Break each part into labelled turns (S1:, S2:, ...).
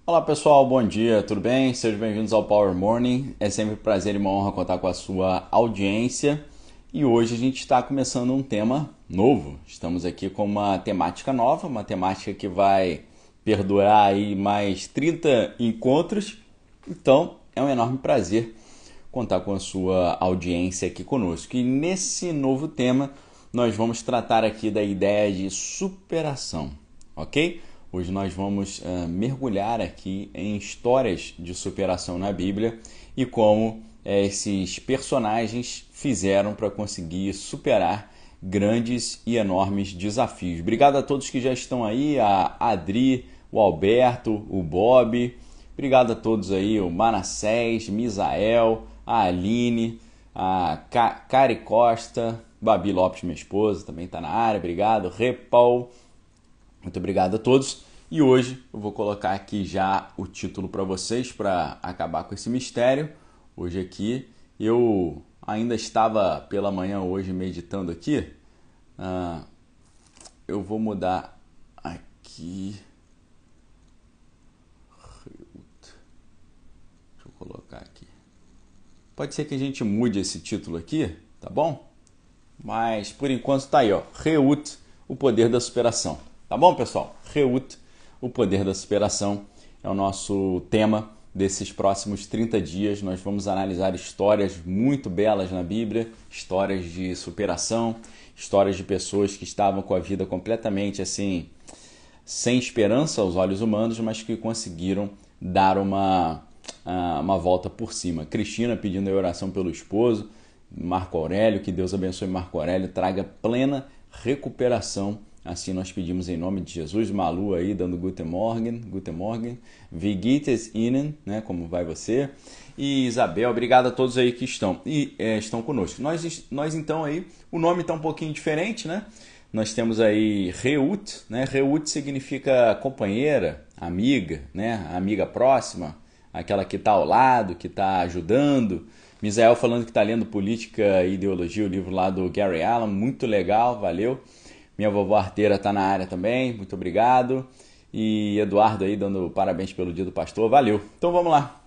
S1: Olá pessoal, bom dia, tudo bem? Sejam bem-vindos ao Power Morning. É sempre um prazer e uma honra contar com a sua audiência. E hoje a gente está começando um tema novo. Estamos aqui com uma temática nova, uma temática que vai perdurar aí mais 30 encontros. Então é um enorme prazer contar com a sua audiência aqui conosco. E nesse novo tema nós vamos tratar aqui da ideia de superação, ok? Hoje nós vamos mergulhar aqui em histórias de superação na Bíblia e como esses personagens fizeram para conseguir superar grandes e enormes desafios. Obrigado a todos que já estão aí, a Adri, o Alberto, o Bob, obrigado a todos aí, o Manassés, Misael, a Aline, a Cari Costa, Babi Lopes, minha esposa, também está na área, obrigado, Repal. Muito obrigado a todos. E hoje eu vou colocar aqui já o título para vocês para acabar com esse mistério. Hoje aqui eu ainda estava pela manhã hoje meditando aqui. Eu vou mudar aqui. Deixa eu colocar aqui. Pode ser que a gente mude esse título aqui, tá bom? Mas por enquanto está aí, ó. Reut, o poder da superação. Tá bom, pessoal? Reut, o poder da superação é o nosso tema desses próximos 30 dias. Nós vamos analisar histórias muito belas na Bíblia, histórias de superação, histórias de pessoas que estavam com a vida completamente assim, sem esperança aos olhos humanos, mas que conseguiram dar uma volta por cima. Cristina pedindo a oração pelo esposo, Marco Aurélio, que Deus abençoe Marco Aurélio, traga plena recuperação. Assim nós pedimos em nome de Jesus. Malu aí dando Guten Morgen, Wie geht es Ihnen, né, como vai você? E Isabel, obrigado a todos aí que estão conosco. Nós então aí, o nome está um pouquinho diferente, né? Nós temos aí Reut, né? Reut significa companheira, amiga, né? Amiga próxima, aquela que está ao lado, que está ajudando. Misael falando que está lendo Política e Ideologia, o livro lá do Gary Allen, muito legal, valeu. Minha vovó arteira está na área também, muito obrigado. E Eduardo aí dando parabéns pelo dia do pastor, valeu. Então vamos lá.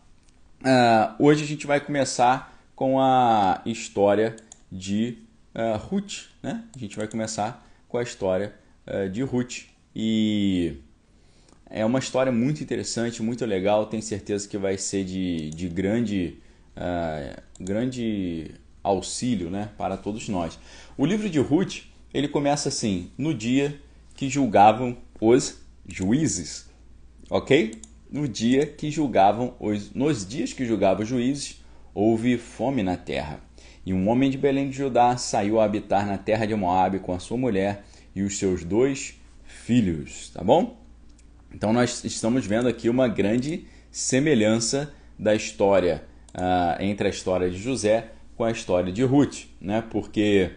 S1: Hoje a gente vai começar com a história de Ruth, né? A gente vai começar com a história de Ruth. E é uma história muito interessante, muito legal. Tenho certeza que vai ser de grande auxílio, né, para todos nós. O livro de Ruth, ele começa assim: no dia que julgavam os juízes, ok? Nos dias que julgavam os juízes, houve fome na terra. E um homem de Belém de Judá saiu a habitar na terra de Moabe com a sua mulher e os seus 2 filhos, tá bom? Então nós estamos vendo aqui uma grande semelhança da história entre a história de José com a história de Ruth, né? Porque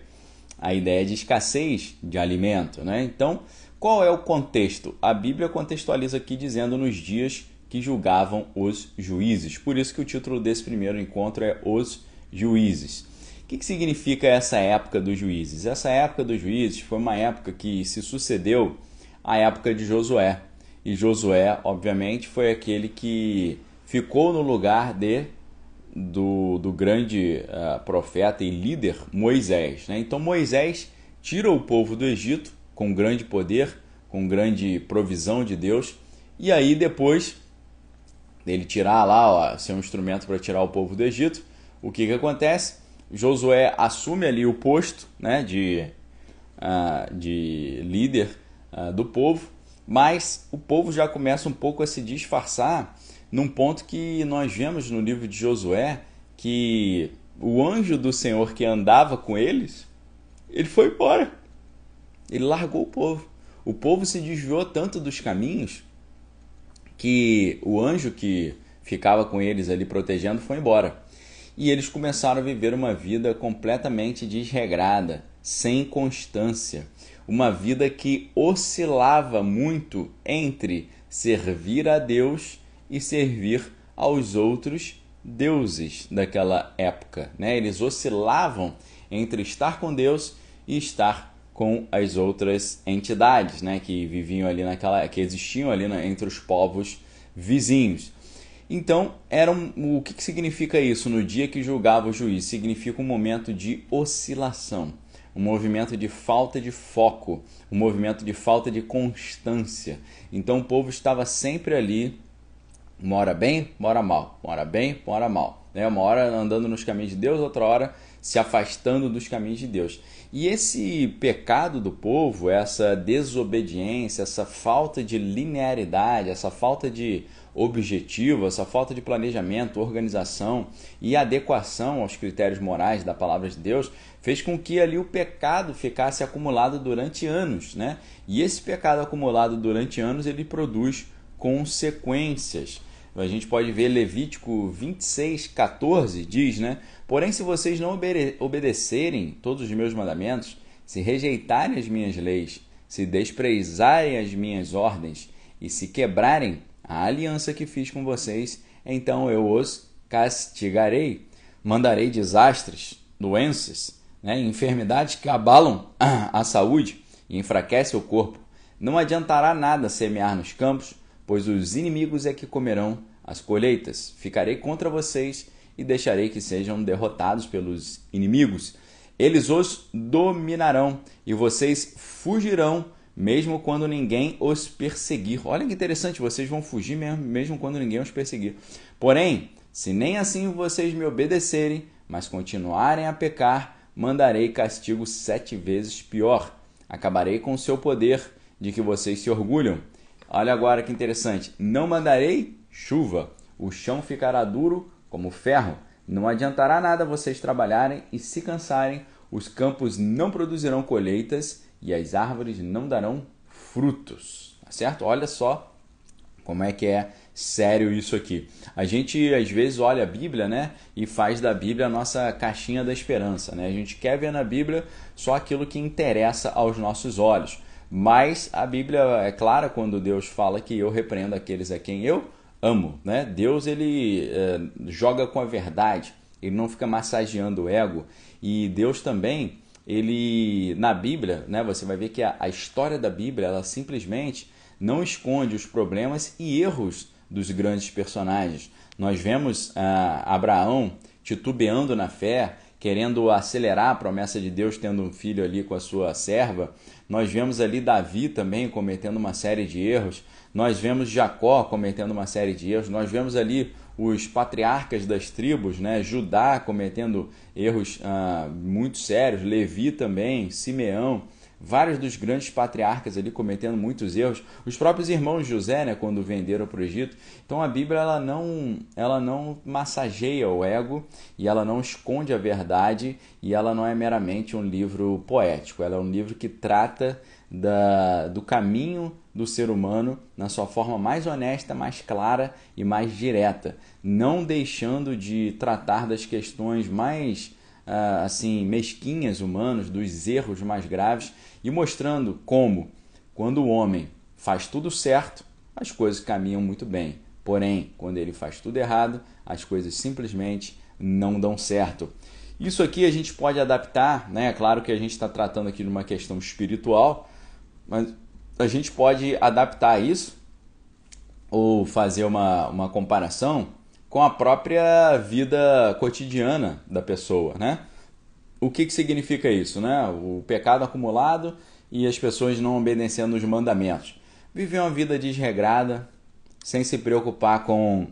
S1: a ideia de escassez de alimento, né? Então, qual é o contexto? A Bíblia contextualiza aqui dizendo nos dias que julgavam os juízes. Por isso que o título desse primeiro encontro é Os Juízes. O que significa essa época dos juízes? Essa época dos juízes foi uma época que se sucedeu à época de Josué. E Josué, obviamente, foi aquele que ficou no lugar do grande profeta e líder Moisés, né? Então Moisés tira o povo do Egito com grande poder, com grande provisão de Deus, e aí depois dele tirar lá seu instrumento para tirar o povo do Egito, o que acontece? Josué assume ali o posto, né, de líder do povo, mas o povo já começa um pouco a se disfarçar num ponto que nós vemos no livro de Josué, que o anjo do Senhor que andava com eles, ele foi embora. Ele largou o povo. O povo se desviou tanto dos caminhos que o anjo que ficava com eles ali protegendo foi embora. E eles começaram a viver uma vida completamente desregrada, sem constância. Uma vida que oscilava muito entre servir a Deus e servir aos outros deuses daquela época, né? Eles oscilavam entre estar com Deus e estar com as outras entidades, né, que viviam ali que existiam ali entre os povos vizinhos. Então, o que significa isso no dia que julgava o juiz? Significa um momento de oscilação, um movimento de falta de foco, um movimento de falta de constância. Então, o povo estava sempre ali, uma hora bem, uma hora mal, uma hora bem, uma hora mal. Uma hora andando nos caminhos de Deus, outra hora se afastando dos caminhos de Deus. E esse pecado do povo, essa desobediência, essa falta de linearidade, essa falta de objetivo, essa falta de planejamento, organização e adequação aos critérios morais da palavra de Deus, fez com que ali o pecado ficasse acumulado durante anos, né? E esse pecado acumulado durante anos, ele produz consequências. A gente pode ver Levítico 26:14, diz, né? Porém, se vocês não obedecerem todos os meus mandamentos, se rejeitarem as minhas leis, se desprezarem as minhas ordens e se quebrarem a aliança que fiz com vocês, então eu os castigarei. Mandarei desastres, doenças, enfermidades que abalam a saúde e enfraquecem o corpo. Não adiantará nada semear nos campos, pois os inimigos é que comerão as colheitas. Ficarei contra vocês e deixarei que sejam derrotados pelos inimigos. Eles os dominarão e vocês fugirão, mesmo quando ninguém os perseguir. Olha que interessante, vocês vão fugir mesmo quando ninguém os perseguir. Porém, se nem assim vocês me obedecerem, mas continuarem a pecar, mandarei castigo 7 vezes pior. Acabarei com o seu poder de que vocês se orgulham. Olha agora que interessante. Não mandarei chuva. O chão ficará duro como ferro. Não adiantará nada vocês trabalharem e se cansarem. Os campos não produzirão colheitas e as árvores não darão frutos. Tá certo? Olha só como é que é sério isso aqui. A gente às vezes olha a Bíblia, né, e faz da Bíblia a nossa caixinha da esperança, né? A gente quer ver na Bíblia só aquilo que interessa aos nossos olhos. Mas a Bíblia é clara quando Deus fala que eu repreendo aqueles a quem eu amo, né? Deus, ele joga com a verdade, ele não fica massageando o ego. E Deus também, ele na Bíblia, né, você vai ver que a história da Bíblia, ela simplesmente não esconde os problemas e erros dos grandes personagens. Nós vemos Abraão titubeando na fé, querendo acelerar a promessa de Deus, tendo um filho ali com a sua serva. Nós vemos ali Davi também cometendo uma série de erros. Nós vemos Jacó cometendo uma série de erros. Nós vemos ali os patriarcas das tribos, né? Judá cometendo erros muito sérios. Levi também, Simeão. Vários dos grandes patriarcas ali cometendo muitos erros. Os próprios irmãos de José, né, quando venderam para o Egito. Então a Bíblia ela não massageia o ego e ela não esconde a verdade e ela não é meramente um livro poético. Ela é um livro que trata do caminho do ser humano na sua forma mais honesta, mais clara e mais direta. Não deixando de tratar das questões mais mesquinhas humanas, dos erros mais graves, e mostrando como, quando o homem faz tudo certo, as coisas caminham muito bem. Porém, quando ele faz tudo errado, as coisas simplesmente não dão certo. Isso aqui a gente pode adaptar, né? É claro que a gente está tratando aqui de uma questão espiritual, mas a gente pode adaptar isso ou fazer uma comparação com a própria vida cotidiana da pessoa, né? O que significa isso, né? O pecado acumulado e as pessoas não obedecendo os mandamentos. Viver uma vida desregrada, sem se preocupar com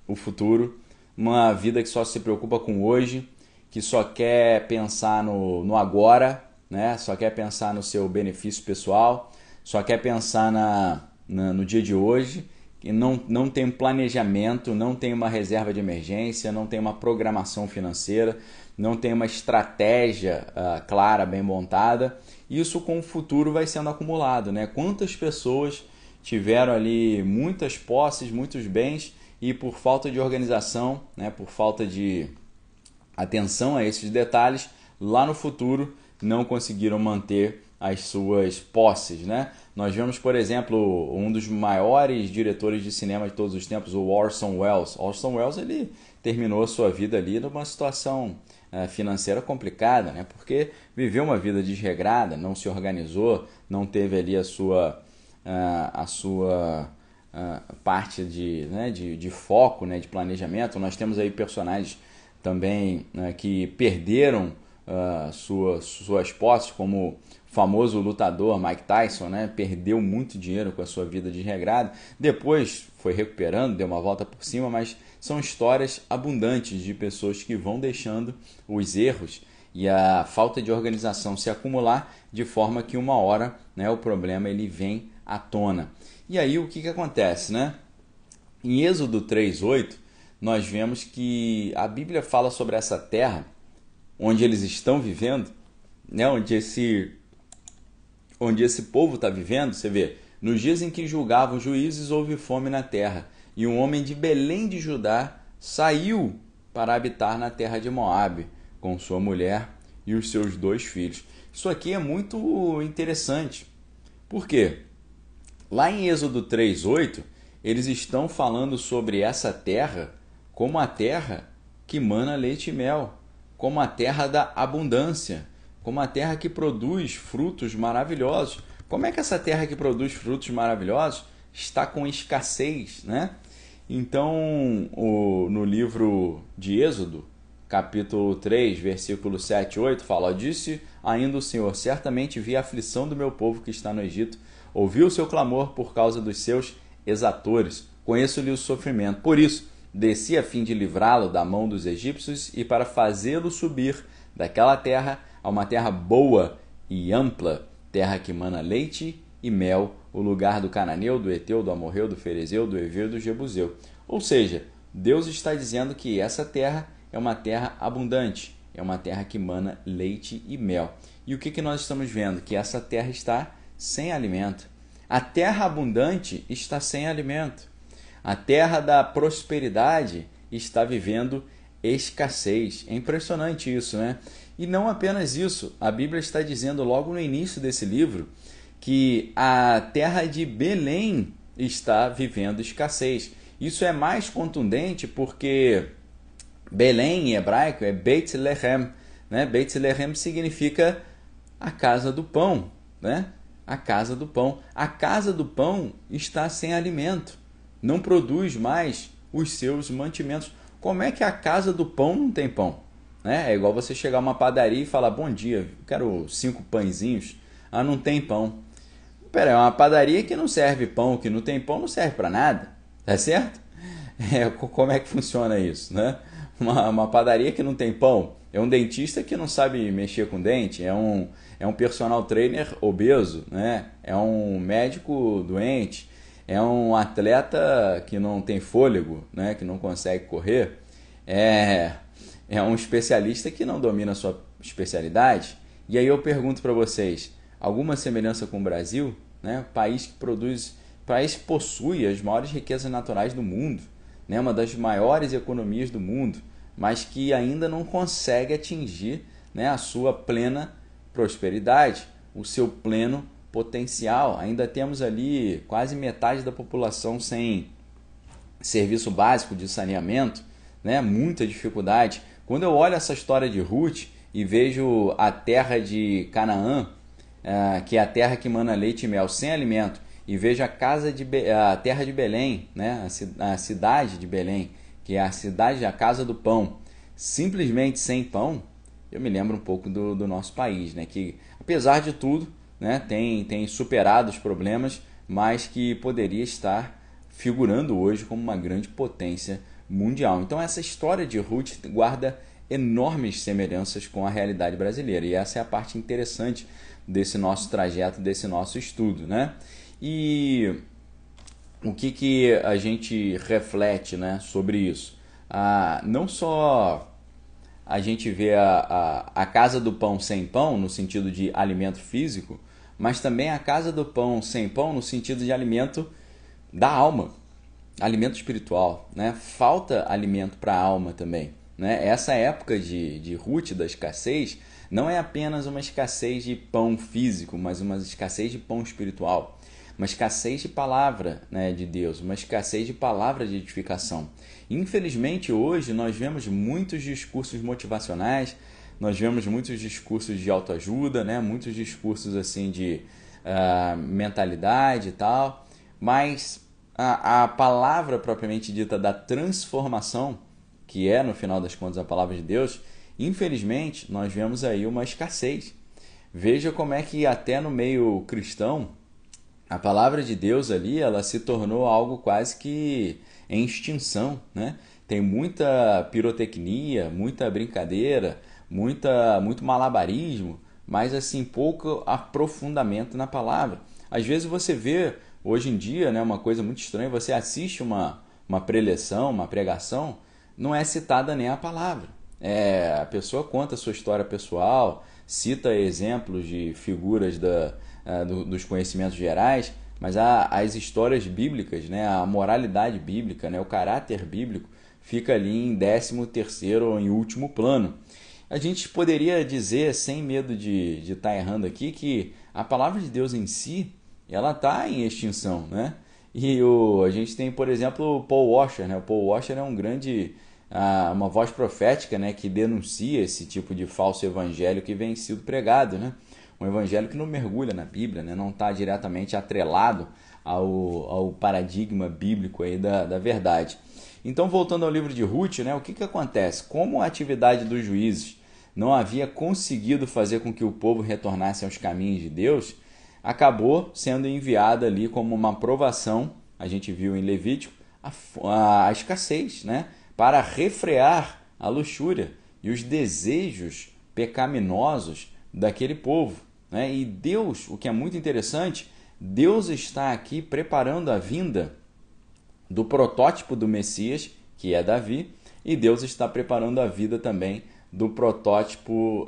S1: o futuro, uma vida que só se preocupa com hoje, que só quer pensar no agora, né? Só quer pensar no seu benefício pessoal, só quer pensar no dia de hoje, que não tem um planejamento, não tem uma reserva de emergência, não tem uma programação financeira, não tem uma estratégia clara, bem montada. Isso com o futuro vai sendo acumulado, né? Quantas pessoas tiveram ali muitas posses, muitos bens e por falta de organização, né, por falta de atenção a esses detalhes, lá no futuro não conseguiram manter as suas posses, né? Nós vemos, por exemplo, um dos maiores diretores de cinema de todos os tempos, o Orson Welles. Orson Welles, ele terminou a sua vida ali numa situação financeira complicada, né? Porque viveu uma vida desregrada, não se organizou, não teve ali a sua parte de foco, né, de planejamento. Nós temos aí personagens também que perderam suas posses, como o famoso lutador Mike Tyson, né, perdeu muito dinheiro com a sua vida desregrada, depois foi recuperando, deu uma volta por cima, mas são histórias abundantes de pessoas que vão deixando os erros e a falta de organização se acumular, de forma que uma hora, né, o problema ele vem à tona. E aí o que acontece, né? Em Êxodo 3:8, nós vemos que a Bíblia fala sobre essa terra onde eles estão vivendo, né? onde esse povo está vivendo. Você vê, nos dias em que julgavam os juízes, houve fome na terra, e um homem de Belém de Judá saiu para habitar na terra de Moabe, com sua mulher e os seus 2 filhos. Isso aqui é muito interessante. Por quê? Lá em Êxodo 3:8, eles estão falando sobre essa terra como a terra que mana leite e mel, como a terra da abundância, como a terra que produz frutos maravilhosos. Como é que essa terra que produz frutos maravilhosos está com escassez, né? Então, no livro de Êxodo, capítulo 3, versículo 7 e 8, fala: disse ainda o Senhor, certamente vi a aflição do meu povo que está no Egito, ouvi o seu clamor por causa dos seus exatores, conheço-lhe o sofrimento. Por isso, desci a fim de livrá-lo da mão dos egípcios e para fazê-lo subir daquela terra a uma terra boa e ampla, terra que mana leite e mel, o lugar do cananeu, do eteu, do amorreu, do ferezeu, do heveu e do jebuseu. Ou seja, Deus está dizendo que essa terra é uma terra abundante, é uma terra que mana leite e mel. E o que nós estamos vendo? Que essa terra está sem alimento. A terra abundante está sem alimento. A terra da prosperidade está vivendo escassez. É impressionante isso, né? E não apenas isso, a Bíblia está dizendo logo no início desse livro que a terra de Belém está vivendo escassez. Isso é mais contundente porque Belém em hebraico é Beit Lehem, né? Beit Lehem significa a casa do pão, né? A casa do pão. A casa do pão está sem alimento, não produz mais os seus mantimentos. Como é que a casa do pão não tem pão? É igual você chegar a uma padaria e falar: bom dia, quero 5 pãezinhos. Ah, não tem pão. Pera, é uma padaria que não serve pão, que não tem pão, não serve para nada, tá certo? Como é que funciona isso, né? Uma padaria que não tem pão é um dentista que não sabe mexer com dente, é um personal trainer obeso, né? É um médico doente, é um atleta que não tem fôlego, né? Que não consegue correr, é um especialista que não domina a sua especialidade. E aí eu pergunto para vocês, alguma semelhança com o Brasil, né? País que possui as maiores riquezas naturais do mundo, né? Uma das maiores economias do mundo, mas que ainda não consegue atingir, né, a sua plena prosperidade, o seu pleno potencial. Ainda temos ali quase metade da população sem serviço básico de saneamento, né? Muita dificuldade. Quando eu olho essa história de Ruth e vejo a terra de Canaã, que é a terra que mana leite e mel, sem alimento, e vejo a terra de Belém, né? A cidade de Belém, que é a casa do pão, simplesmente sem pão, eu me lembro um pouco do nosso país, né? Que apesar de tudo, né, tem superado os problemas, mas que poderia estar figurando hoje como uma grande potência mundial. Então essa história de Ruth guarda enormes semelhanças com a realidade brasileira, e essa é a parte interessante desse nosso trajeto, desse nosso estudo, né? E o que a gente reflete, né, sobre isso? Não só a gente vê a casa do pão sem pão, no sentido de alimento físico, mas também a casa do pão sem pão, no sentido de alimento da alma, alimento espiritual, né? Falta alimento para a alma também, né? Essa época de Ruth, da escassez, não é apenas uma escassez de pão físico, mas uma escassez de pão espiritual. Uma escassez de palavra, né, de Deus, uma escassez de palavra de edificação. Infelizmente, hoje, nós vemos muitos discursos motivacionais, nós vemos muitos discursos de autoajuda, né, muitos discursos assim de mentalidade e tal, mas a palavra propriamente dita da transformação, que é, no final das contas, a palavra de Deus, infelizmente, nós vemos aí uma escassez. Veja como é que até no meio cristão, a palavra de Deus ali, ela se tornou algo quase que em extinção, né? Tem muita pirotecnia, muita brincadeira, muito malabarismo, mas assim, pouco aprofundamento na palavra. Às vezes você vê, hoje em dia, né, uma coisa muito estranha, você assiste uma preleção, uma pregação, não é citada nem a palavra. A pessoa conta a sua história pessoal, cita exemplos de figuras dos conhecimentos gerais, mas as histórias bíblicas, né, a moralidade bíblica, né, o caráter bíblico, fica ali em 13º ou em último plano. A gente poderia dizer, sem medo de estar errando aqui, que a palavra de Deus em si, ela está em extinção, né? E a gente tem, por exemplo, o Paul Washer, né? O Paul Washer é uma voz profética, né, que denuncia esse tipo de falso evangelho que vem sido pregado, né? Um evangelho que não mergulha na Bíblia, né? Não está diretamente atrelado ao paradigma bíblico aí da verdade. Então, voltando ao livro de Ruth, né, o que acontece? Como a atividade dos juízes não havia conseguido fazer com que o povo retornasse aos caminhos de Deus, acabou sendo enviada ali como uma provação, a gente viu em Levítico, a escassez, né, para refrear a luxúria e os desejos pecaminosos daquele povo, né? E Deus, o que é muito interessante, Deus está aqui preparando a vinda do protótipo do Messias, que é Davi, e Deus está preparando a vida também do protótipo,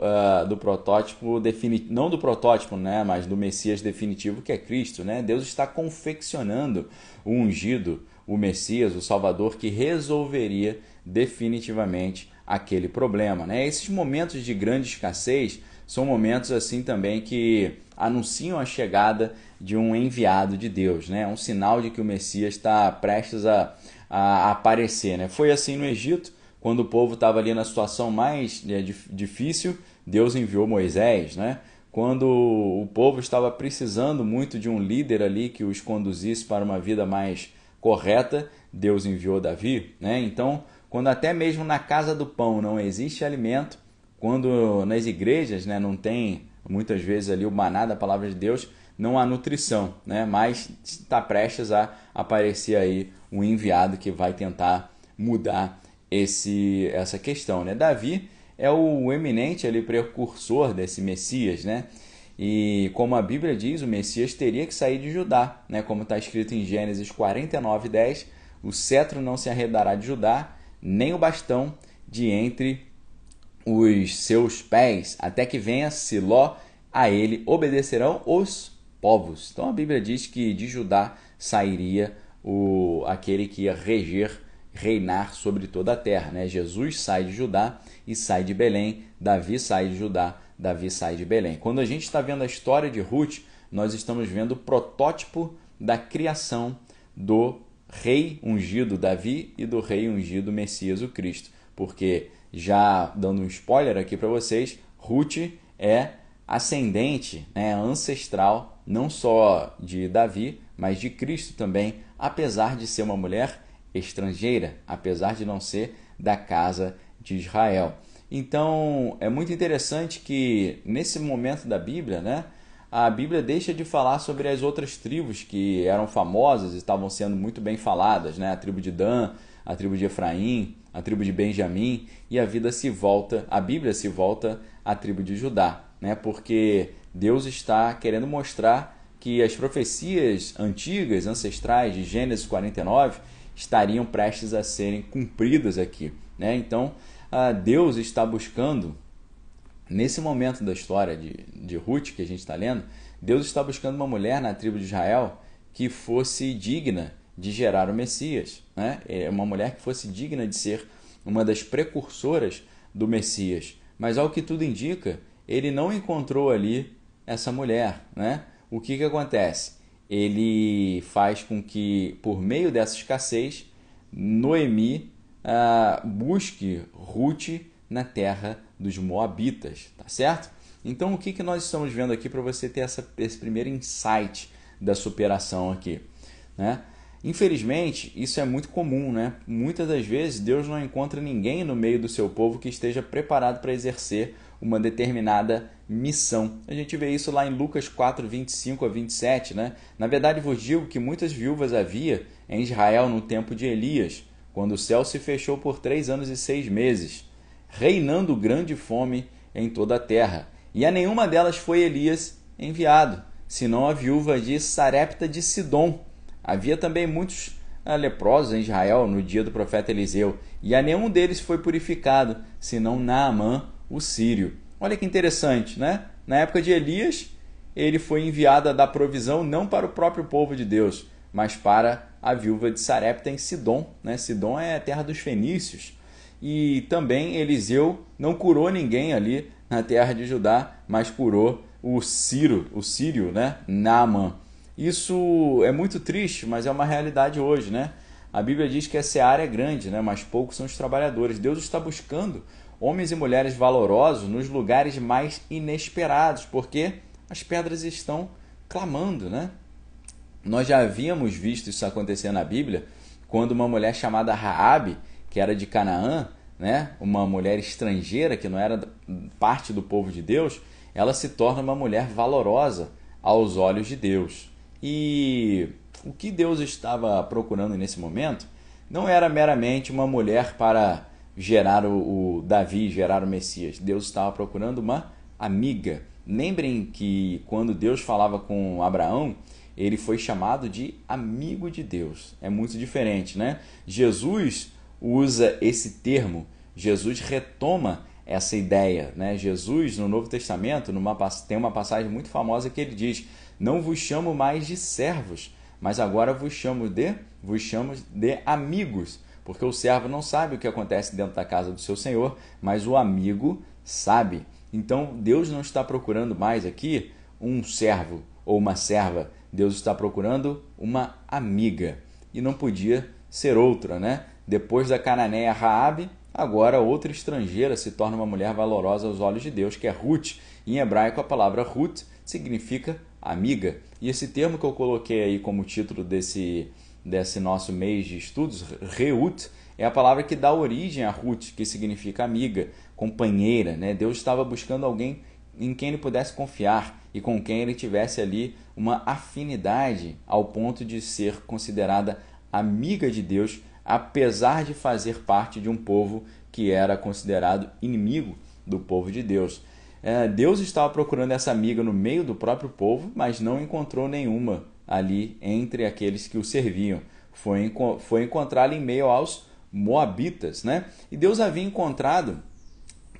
S1: definitivo, não do protótipo, né, mas do Messias definitivo, que é Cristo, né? Deus está confeccionando o ungido, o Messias, o Salvador, que resolveria definitivamente aquele problema, né? Esses momentos de grande escassez são momentos assim também que anunciam a chegada de um enviado de Deus, né? Um sinal de que o Messias está prestes a aparecer, né? Foi assim no Egito, quando o povo estava ali na situação mais difícil, Deus enviou Moisés, né? Quando o povo estava precisando muito de um líder ali que os conduzisse para uma vida mais correta, Deus enviou Davi, né? Então, quando até mesmo na casa do pão não existe alimento, quando nas igrejas, né, não tem muitas vezes ali o maná da palavra de Deus, não há nutrição, né? Mas está prestes a aparecer aí um enviado que vai tentar mudar essa questão, né? Davi é o eminente ali precursor desse Messias, né? E como a Bíblia diz, o Messias teria que sair de Judá, né? Como está escrito em Gênesis 49:10, o cetro não se arredará de Judá, nem o bastão de entre os seus pés, até que venha Siló, a ele obedecerão os povos. Então a Bíblia diz que de Judá sairia aquele que ia reinar sobre toda a terra, né? Jesus sai de Judá e sai de Belém, Davi sai de Judá, Davi sai de Belém. Quando a gente está vendo a história de Ruth, nós estamos vendo o protótipo da criação do rei ungido Davi e do rei ungido Messias, o Cristo. Porque, já dando um spoiler aqui para vocês, Ruth é ascendente, né, ancestral, não só de Davi, mas de Cristo também, apesar de ser uma mulher estrangeira, apesar de não ser da casa de Israel. Então, é muito interessante que nesse momento da Bíblia, né, a Bíblia deixa de falar sobre as outras tribos que eram famosas e estavam sendo muito bem faladas, né? A tribo de Dan, a tribo de Efraim, a tribo de Benjamim, e a Bíblia se volta à tribo de Judá, né? Porque Deus está querendo mostrar que as profecias antigas, ancestrais de Gênesis 49, estariam prestes a serem cumpridas aqui, né? Então, Deus está buscando, nesse momento da história de Ruth que a gente está lendo, Deus está buscando uma mulher na tribo de Israel que fosse digna de gerar o Messias, né? Uma mulher que fosse digna de ser uma das precursoras do Messias. Mas, ao que tudo indica, ele não encontrou ali essa mulher, né? O que acontece? Ele faz com que, por meio dessa escassez, Noemi busque Ruth na terra dos Moabitas, tá certo? Então, o que nós estamos vendo aqui para você ter esse primeiro insight da superação aqui, né? Infelizmente, isso é muito comum, né? Muitas das vezes Deus não encontra ninguém no meio do seu povo que esteja preparado para exercer uma determinada missão. A gente vê isso lá em Lucas 4, 25 a 27, né? Na verdade, vos digo que muitas viúvas havia em Israel no tempo de Elias, quando o céu se fechou por 3 anos e 6 meses, reinando grande fome em toda a terra. E a nenhuma delas foi Elias enviado, senão a viúva de Sarepta de Sidom. Havia também muitos leprosos em Israel no dia do profeta Eliseu, e a nenhum deles foi purificado, senão Naamã, o sírio. Olha que interessante, né? Na época de Elias, ele foi enviado a dar provisão não para o próprio povo de Deus, mas para a viúva de Sarepta em Sidom, né? Sidom é a terra dos fenícios. E também Eliseu não curou ninguém ali na terra de Judá, mas curou o sírio, né? Naamã. Isso é muito triste, mas é uma realidade hoje, né? A Bíblia diz que a seara é grande, né? Mas poucos são os trabalhadores. Deus está buscando homens e mulheres valorosos nos lugares mais inesperados, porque as pedras estão clamando, né? Nós já havíamos visto isso acontecer na Bíblia, quando uma mulher chamada Raabe, que era de Canaã, né? Uma mulher estrangeira que não era parte do povo de Deus, ela se torna uma mulher valorosa aos olhos de Deus. E o que Deus estava procurando nesse momento não era meramente uma mulher para gerar o Davi, gerar o Messias. Deus estava procurando uma amiga. Lembrem que quando Deus falava com Abraão, ele foi chamado de amigo de Deus. É muito diferente, né? Jesus usa esse termo, Jesus retoma essa ideia, né? Jesus, no Novo Testamento, tem uma passagem muito famosa que ele diz: não vos chamo mais de servos, mas agora vos chamo de amigos, porque o servo não sabe o que acontece dentro da casa do seu senhor, mas o amigo sabe. Então, Deus não está procurando mais aqui um servo ou uma serva, Deus está procurando uma amiga. E não podia ser outra, né? Depois da cananeia Raabe, agora outra estrangeira se torna uma mulher valorosa aos olhos de Deus, que é Ruth. Em hebraico, a palavra Ruth significa amiga. E esse termo que eu coloquei aí como título desse nosso mês de estudos, Reut, é a palavra que dá origem a Ruth, que significa amiga, companheira, né? Deus estava buscando alguém em quem ele pudesse confiar e com quem ele tivesse ali uma afinidade ao ponto de ser considerada amiga de Deus, apesar de fazer parte de um povo que era considerado inimigo do povo de Deus. Deus estava procurando essa amiga no meio do próprio povo, mas não encontrou nenhuma ali entre aqueles que o serviam. Foi encontrá-la em meio aos moabitas, né? E Deus havia encontrado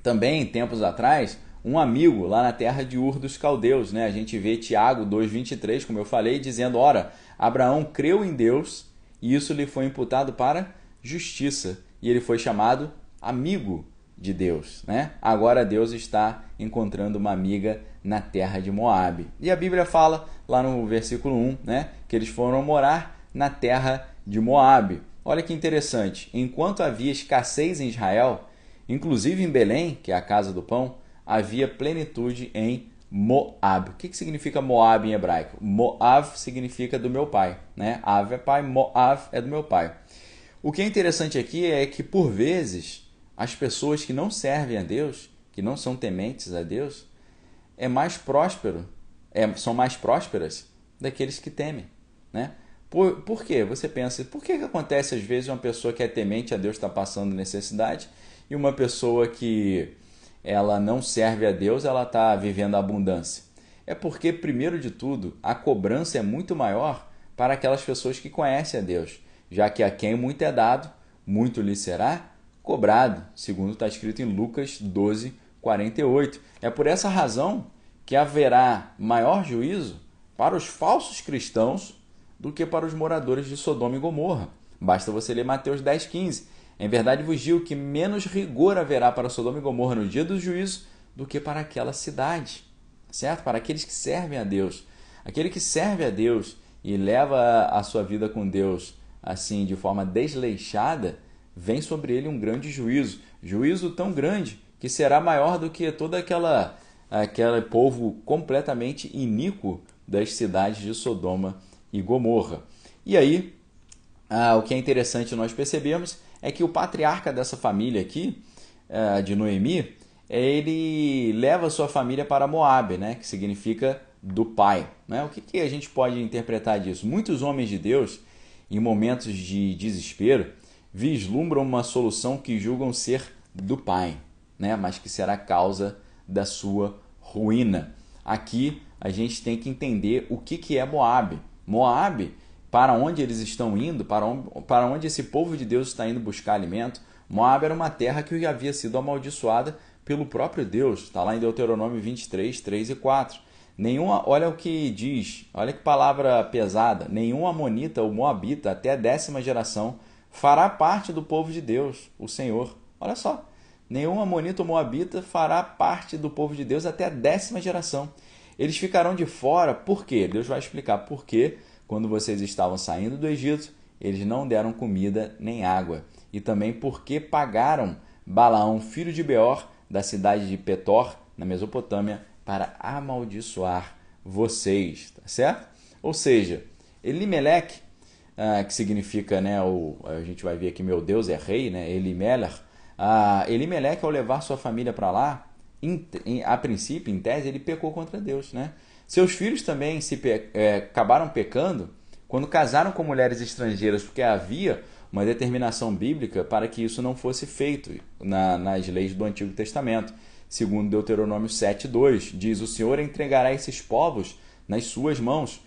S1: também, tempos atrás, um amigo lá na terra de Ur dos Caldeus, né? A gente vê Tiago 2,23, como eu falei, dizendo: ora, Abraão creu em Deus e isso lhe foi imputado para justiça, e ele foi chamado amigo de Deus, né? Agora Deus está encontrando uma amiga na terra de Moabe. E a Bíblia fala lá no versículo 1, né, que eles foram morar na terra de Moabe. Olha que interessante, enquanto havia escassez em Israel, inclusive em Belém, que é a casa do pão, havia plenitude em Moab. O que significa Moab em hebraico? Moab significa do meu pai, né? Av é pai, Moab é do meu pai. O que é interessante aqui é que, por vezes, as pessoas que não servem a Deus, que não são tementes a Deus, são mais prósperas daqueles que temem, né? Por quê? Você pensa, por que acontece às vezes uma pessoa que é temente a Deus está passando necessidade e uma pessoa que ela não serve a Deus, ela está vivendo a abundância? É porque, primeiro de tudo, a cobrança é muito maior para aquelas pessoas que conhecem a Deus, já que a quem muito é dado, muito lhe será cobrado, segundo está escrito em Lucas 12, 48. É por essa razão que haverá maior juízo para os falsos cristãos do que para os moradores de Sodoma e Gomorra. Basta você ler Mateus 10, 15. Em verdade vos digo que menos rigor haverá para Sodoma e Gomorra no dia do juízo do que para aquela cidade, certo? Para aqueles que servem a Deus. Aquele que serve a Deus e leva a sua vida com Deus assim de forma desleixada, vem sobre ele um grande juízo. Juízo tão grande que será maior do que todo aquele povo completamente iníquo das cidades de Sodoma e Gomorra. E aí, o que é interessante nós percebemos é que o patriarca dessa família aqui, de Noemi, ele leva sua família para Moabe, né, que significa do pai. Né? O que a gente pode interpretar disso? Muitos homens de Deus, em momentos de desespero, vislumbram uma solução que julgam ser do pai, né, mas que será causa da sua ruína. Aqui a gente tem que entender o que é Moabe. Moabe, para onde eles estão indo, para onde esse povo de Deus está indo buscar alimento. Moabe era uma terra que havia sido amaldiçoada pelo próprio Deus. Está lá em Deuteronômio 23, 3 e 4. Olha o que diz, olha que palavra pesada. Nenhum amonita ou moabita até a 10ª geração fará parte do povo de Deus, o Senhor. Olha só, nenhum amonita ou moabita fará parte do povo de Deus até a 10ª geração. Eles ficarão de fora, por quê? Deus vai explicar por quê. Quando vocês estavam saindo do Egito, eles não deram comida nem água. E também porque pagaram Balaão, filho de Beor, da cidade de Petor, na Mesopotâmia, para amaldiçoar vocês, tá certo? Ou seja, Elimeleque, que significa, né, a gente vai ver aqui, meu Deus é rei, né, Elimeleque, ao levar sua família para lá, a princípio, em tese, ele pecou contra Deus, né? Seus filhos também acabaram pecando quando casaram com mulheres estrangeiras, porque havia uma determinação bíblica para que isso não fosse feito nas leis do Antigo Testamento. Segundo Deuteronômio 7:2, diz: o Senhor entregará esses povos nas suas mãos,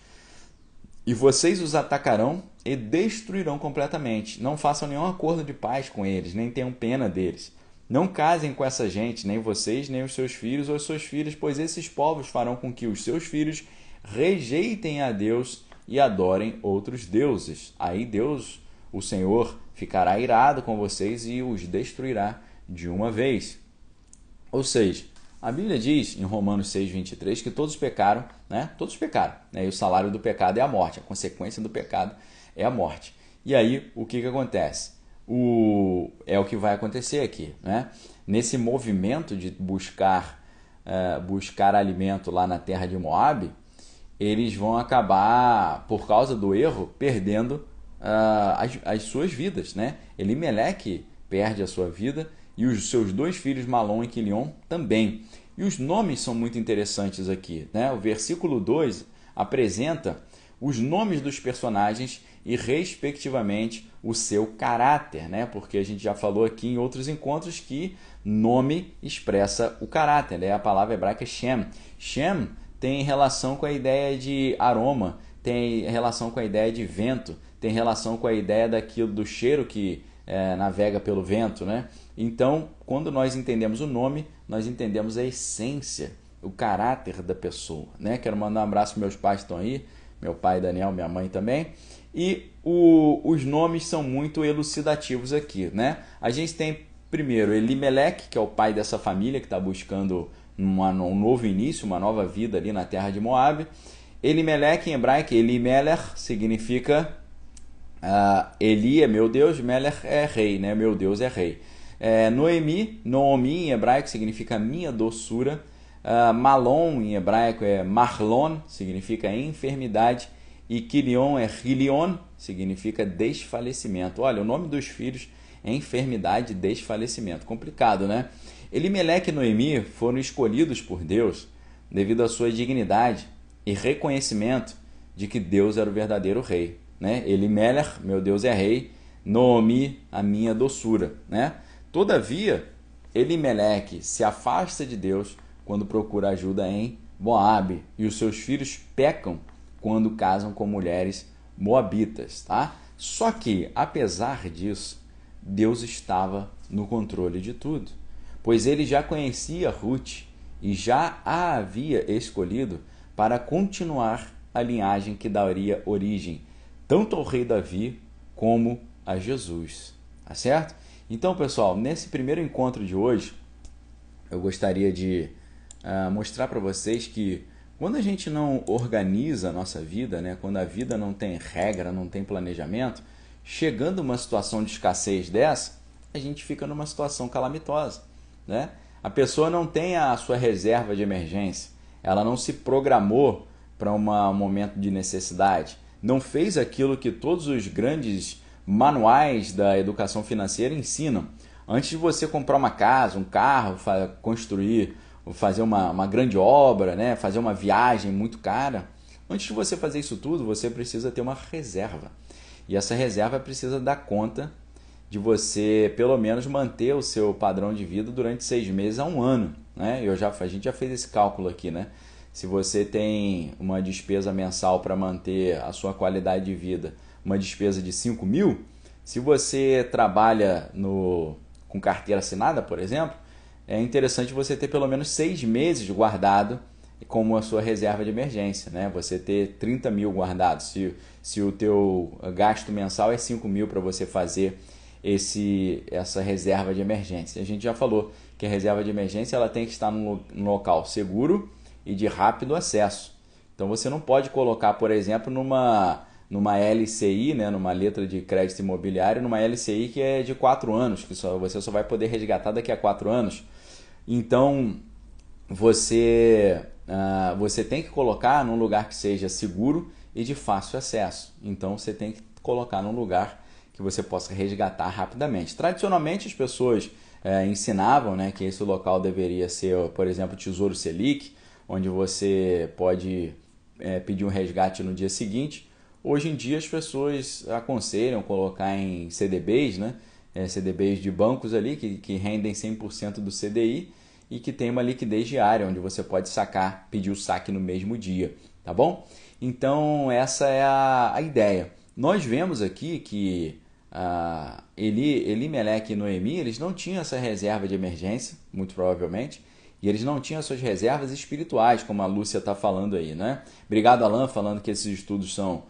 S1: e vocês os atacarão e destruirão completamente. Não façam nenhum acordo de paz com eles, nem tenham pena deles. Não casem com essa gente, nem vocês, nem os seus filhos ou suas filhas, pois esses povos farão com que os seus filhos rejeitem a Deus e adorem outros deuses. Aí Deus, o Senhor, ficará irado com vocês e os destruirá de uma vez. Ou seja, a Bíblia diz em Romanos 6:23 que todos pecaram, né? Todos pecaram, né? E o salário do pecado é a morte, a consequência do pecado é a morte. E aí, o que acontece? É o que vai acontecer aqui, né? Nesse movimento de buscar alimento lá na terra de Moabe, eles vão acabar, por causa do erro, perdendo as suas vidas, né? Elimeleque perde a sua vida e os seus 2 filhos, Malom e Quilion, também. E os nomes são muito interessantes aqui, né? O versículo 2 apresenta os nomes dos personagens e, respectivamente, o seu caráter, né? Porque a gente já falou aqui em outros encontros que nome expressa o caráter, né? A palavra hebraica é Shem. Shem tem relação com a ideia de aroma, tem relação com a ideia de vento, tem relação com a ideia do cheiro que navega pelo vento, né? Então, quando nós entendemos o nome, nós entendemos a essência, o caráter da pessoa, né? Quero mandar um abraço para meus pais que estão aí, meu pai Daniel, minha mãe também. E os nomes são muito elucidativos aqui, né? A gente tem primeiro Elimeleque, que é o pai dessa família que está buscando um novo início, uma nova vida ali na terra de Moabe. Elimeleque em hebraico, Elimelech, significa Eli é meu Deus, Melech é rei, né? Meu Deus é rei. Noemi em hebraico significa minha doçura. Malom em hebraico é Marlon, significa enfermidade. E Quilion é Hilion, significa desfalecimento. Olha, o nome dos filhos é enfermidade e desfalecimento. Complicado, né? Elimeleque e Noemi foram escolhidos por Deus devido à sua dignidade e reconhecimento de que Deus era o verdadeiro rei, né? Elimelech, meu Deus é rei, Noemi, a minha doçura, né? Todavia, Elimeleque se afasta de Deus quando procura ajuda em Moabe, e os seus filhos pecam quando casam com mulheres moabitas, tá? Só que, apesar disso, Deus estava no controle de tudo, pois ele já conhecia Ruth e já a havia escolhido para continuar a linhagem que daria origem tanto ao rei Davi como a Jesus, tá certo? Então, pessoal, nesse primeiro encontro de hoje, eu gostaria de mostrar para vocês que quando a gente não organiza a nossa vida, né, quando a vida não tem regra, não tem planejamento, chegando uma situação de escassez dessa, a gente fica numa situação calamitosa, né? A pessoa não tem a sua reserva de emergência, ela não se programou para um momento de necessidade, não fez aquilo que todos os grandes manuais da educação financeira ensinam. Antes de você comprar uma casa, um carro, construir, fazer uma grande obra, né? Fazer uma viagem muito cara, antes de você fazer isso tudo, você precisa ter uma reserva. E essa reserva precisa dar conta de você, pelo menos, manter o seu padrão de vida durante 6 meses a um ano, né? A gente já fez esse cálculo aqui, né? Se você tem uma despesa mensal para manter a sua qualidade de vida, uma despesa de 5 mil, se você trabalha com carteira assinada, por exemplo, é interessante você ter pelo menos 6 meses guardado como a sua reserva de emergência, né? Você ter 30 mil guardados. Se o teu gasto mensal é 5 mil para você fazer essa reserva de emergência. A gente já falou que a reserva de emergência ela tem que estar num local seguro e de rápido acesso. Então você não pode colocar, por exemplo, numa LCI, né, numa letra de crédito imobiliário, numa LCI que é de 4 anos, que você só vai poder resgatar daqui a 4 anos. Então você tem que colocar num lugar que seja seguro e de fácil acesso. Então você tem que colocar num lugar que você possa resgatar rapidamente. Tradicionalmente as pessoas ensinavam, né, que esse local deveria ser, por exemplo, Tesouro Selic, onde você pode pedir um resgate no dia seguinte. Hoje em dia as pessoas aconselham colocar em CDBs, né? CDBs de bancos ali que rendem 100% do CDI e que tem uma liquidez diária, onde você pode pedir o saque no mesmo dia, tá bom? Então essa é a ideia. Nós vemos aqui que Elimelec e Noemi, eles não tinham essa reserva de emergência, muito provavelmente, e eles não tinham as suas reservas espirituais, como a Lúcia está falando aí, né? Obrigado, Alan, falando que esses estudos são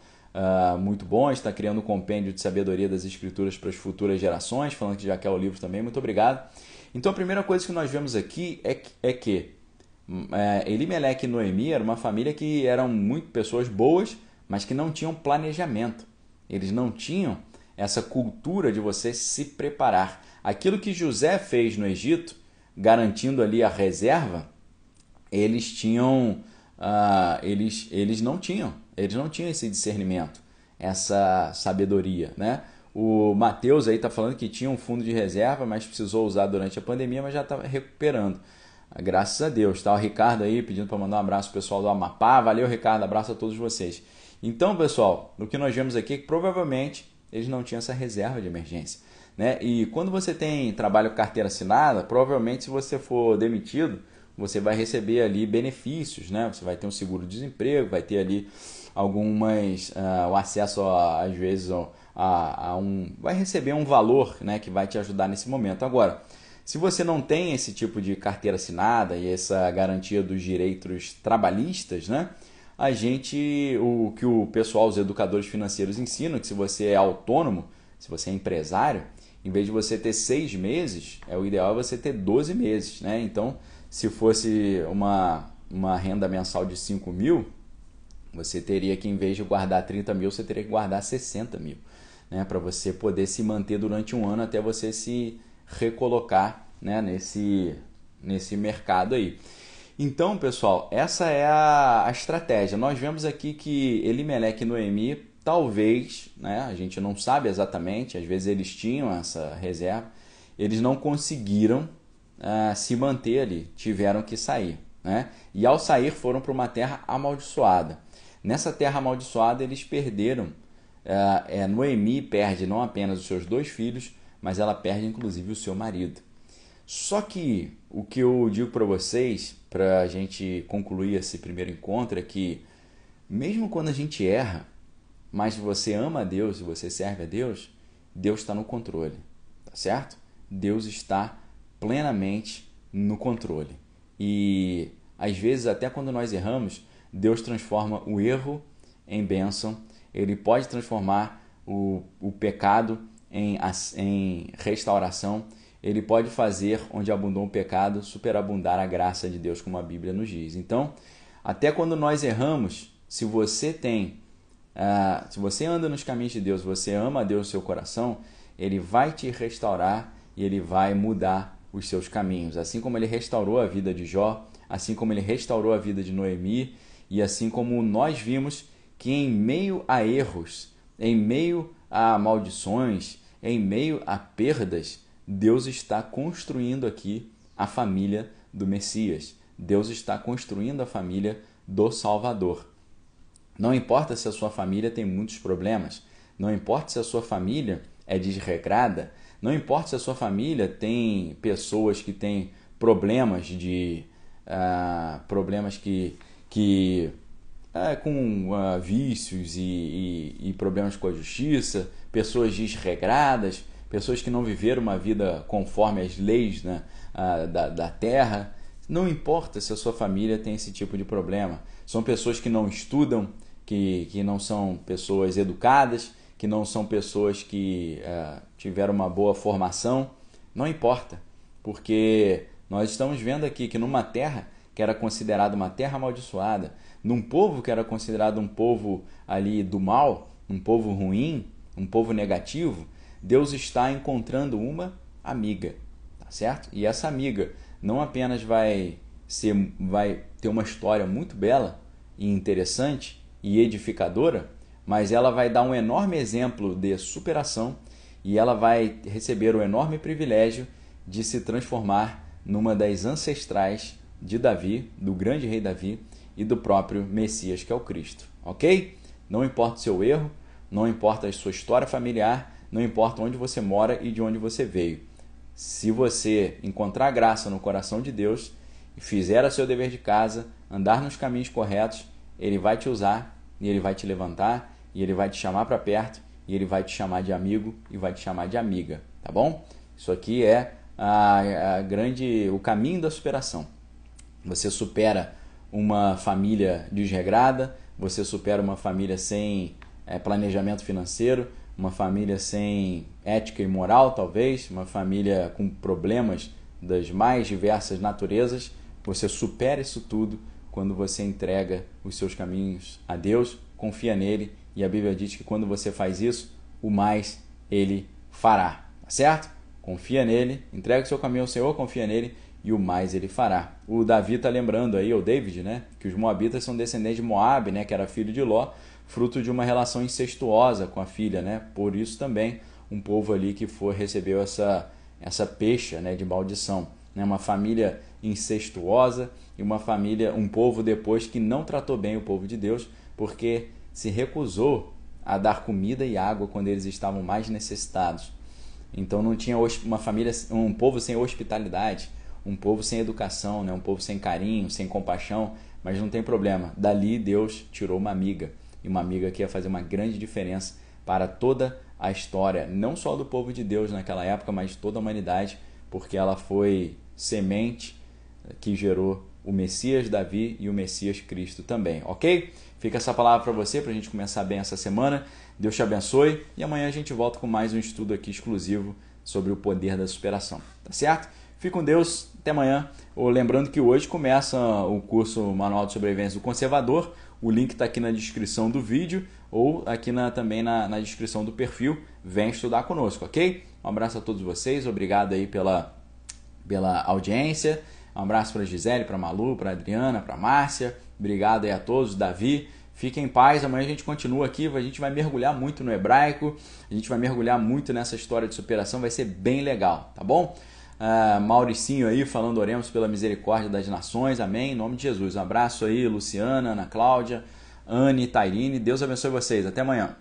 S1: muito bons, está criando um compêndio de sabedoria das escrituras para as futuras gerações, falando que já quer o livro também, muito obrigado. Então a primeira coisa que nós vemos aqui é que Elimelec e Noemi era uma família que eram muito pessoas boas, mas que não tinham planejamento. Eles não tinham essa cultura de você se preparar. Aquilo que José fez no Egito, garantindo ali a reserva, eles não tinham esse discernimento, essa sabedoria, né? O Mateus aí está falando que tinha um fundo de reserva, mas precisou usar durante a pandemia, mas já está recuperando. Graças a Deus, tá? O Ricardo aí pedindo para mandar um abraço pro pessoal do Amapá. Valeu, Ricardo, abraço a todos vocês. Então, pessoal, o que nós vemos aqui é que provavelmente eles não tinham essa reserva de emergência, né? E quando você tem trabalho com carteira assinada, provavelmente se você for demitido, você vai receber ali benefícios, né? Você vai ter um seguro-desemprego, vai ter ali o acesso às vezes vai receber um valor, né, que vai te ajudar nesse momento. Agora, se você não tem esse tipo de carteira assinada e essa garantia dos direitos trabalhistas, né, o que o pessoal, os educadores financeiros ensinam, que se você é autônomo, se você é empresário, em vez de você ter 6 meses, o ideal é você ter 12 meses, né? Então, se fosse uma renda mensal de 5 mil, você teria que, em vez de guardar 30 mil, você teria que guardar 60 mil, né? Para você poder se manter durante um ano até você se recolocar, né, nesse mercado aí. Então, pessoal, essa é a estratégia. Nós vemos aqui que Elimelec e Noemi, talvez, né, a gente não sabe exatamente, às vezes eles tinham essa reserva, eles não conseguiram se manter ali, tiveram que sair, né? E ao sair foram para uma terra amaldiçoada. Nessa terra amaldiçoada eles perderam, Noemi perde não apenas os seus 2 filhos, mas ela perde inclusive o seu marido. Só que o que eu digo para vocês, para a gente concluir esse primeiro encontro, é que mesmo quando a gente erra, mas você ama a Deus e você serve a Deus, Deus está no controle, tá certo? Deus está plenamente no controle. E às vezes, até quando nós erramos, Deus transforma o erro em bênção. Ele pode transformar o pecado em restauração. Ele pode fazer, onde abundou o pecado, superabundar a graça de Deus, como a Bíblia nos diz. Então, até quando nós erramos, se você anda nos caminhos de Deus, você ama a Deus no seu coração, Ele vai te restaurar e Ele vai mudar os seus caminhos. Assim como Ele restaurou a vida de Jó, assim como Ele restaurou a vida de Noemi, e assim como nós vimos que em meio a erros, em meio a maldições, em meio a perdas, Deus está construindo aqui a família do Messias. Deus está construindo a família do Salvador. Não importa se a sua família tem muitos problemas, não importa se a sua família é desregrada, não importa se a sua família tem pessoas que têm problemas com vícios e problemas com a justiça, pessoas desregradas, pessoas que não viveram uma vida conforme as leis, né, da terra. Não importa se a sua família tem esse tipo de problema. São pessoas que não estudam, que não são pessoas educadas, que não são pessoas que tiveram uma boa formação. Não importa, porque nós estamos vendo aqui que numa terra que era considerada uma terra amaldiçoada, num povo que era considerado um povo ali do mal, um povo ruim, um povo negativo, Deus está encontrando uma amiga, tá certo? E essa amiga não apenas vai ter uma história muito bela e interessante e edificadora, mas ela vai dar um enorme exemplo de superação e ela vai receber o enorme privilégio de se transformar numa das ancestrais de Davi, do grande rei Davi e do próprio Messias, que é o Cristo, ok? Não importa o seu erro, não importa a sua história familiar, não importa onde você mora e de onde você veio. Se você encontrar graça no coração de Deus e fizer o seu dever de casa, andar nos caminhos corretos, Ele vai te usar e Ele vai te levantar e Ele vai te chamar para perto e Ele vai te chamar de amigo e vai te chamar de amiga, tá bom? Isso aqui é o caminho da superação. Você supera uma família desregrada, você supera uma família sem planejamento financeiro, uma família sem ética e moral, talvez, uma família com problemas das mais diversas naturezas. Você supera isso tudo quando você entrega os seus caminhos a Deus, confia nele, e a Bíblia diz que quando você faz isso, o mais ele fará, tá certo? Confia nele, entrega o seu caminho ao Senhor, confia nele, e o mais ele fará. O Davi está lembrando aí, o David, né, que os moabitas são descendentes de Moabe, né, que era filho de Ló, fruto de uma relação incestuosa com a filha, né? Por isso também um povo ali que recebeu essa pecha, né, de maldição, né? Uma família incestuosa e um povo depois que não tratou bem o povo de Deus, porque se recusou a dar comida e água quando eles estavam mais necessitados. Então não tinha um povo sem hospitalidade, um povo sem educação, né? Um povo sem carinho, sem compaixão, mas não tem problema. Dali Deus tirou uma amiga, e uma amiga que ia fazer uma grande diferença para toda a história, não só do povo de Deus naquela época, mas de toda a humanidade, porque ela foi semente que gerou o Messias Davi e o Messias Cristo também, ok? Fica essa palavra para você, para a gente começar bem essa semana. Deus te abençoe e amanhã a gente volta com mais um estudo aqui exclusivo sobre o poder da superação, tá certo? Fique com Deus, até amanhã. Lembrando que hoje começa o curso Manual de Sobrevivência do Conservador. O link está aqui na descrição do vídeo ou aqui também na descrição do perfil. Vem estudar conosco, ok? Um abraço a todos vocês, obrigado aí pela audiência. Um abraço para a Gisele, para a Malu, para a Adriana, para a Márcia. Obrigado aí a todos, Davi. Fiquem em paz, amanhã a gente continua aqui, a gente vai mergulhar muito no hebraico, a gente vai mergulhar muito nessa história de superação, vai ser bem legal, tá bom? Mauricinho aí falando, oremos pela misericórdia das nações, amém, em nome de Jesus. Um abraço aí, Luciana, Ana Cláudia, Anne, Tairine, Deus abençoe vocês, até amanhã.